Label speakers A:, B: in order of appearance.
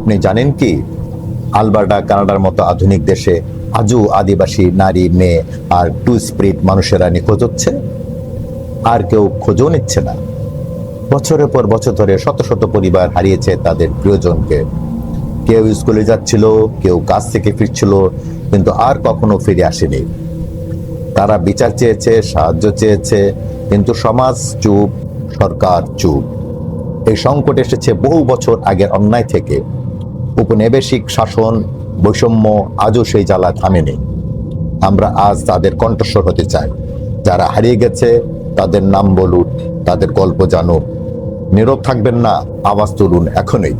A: আপনি জানেন কি, আলবার্টা কানাডার মতো আধুনিক দেশে আজও আদিবাসী নারী, মেয়ে আর টু স্পিরিট মানুষেরা নিখোঁজ হচ্ছে, আর কেউ খোঁজও নিচ্ছে না। বছরের পর বছর ধরে শত শত পরিবার হারিয়েছে তাদের প্রিয়জনকে। কেউ স্কুলে যাচ্ছিল, কেউ কাজ থেকে ফিরছিল, কিন্তু আর কখনো ফিরে আসেনি। তারা বিচার চেয়েছে, সাহায্য চেয়েছে, কিন্তু সমাজ চুপ, সরকার চুপ। এই সংকট এসেছে বহু বছর আগের অন্যায় থেকে। উপনিবেশিক শাসন, বৈষম্য আজও সেই জ্বালা থামেনি। আমরা আজ তাদের কণ্ঠস্বর হতে চাই। যারা হারিয়ে গেছে তাদের নাম বলুন, তাদের গল্প জানুন। নীরব থাকবেন না, আওয়াজ তুলুন এখনই।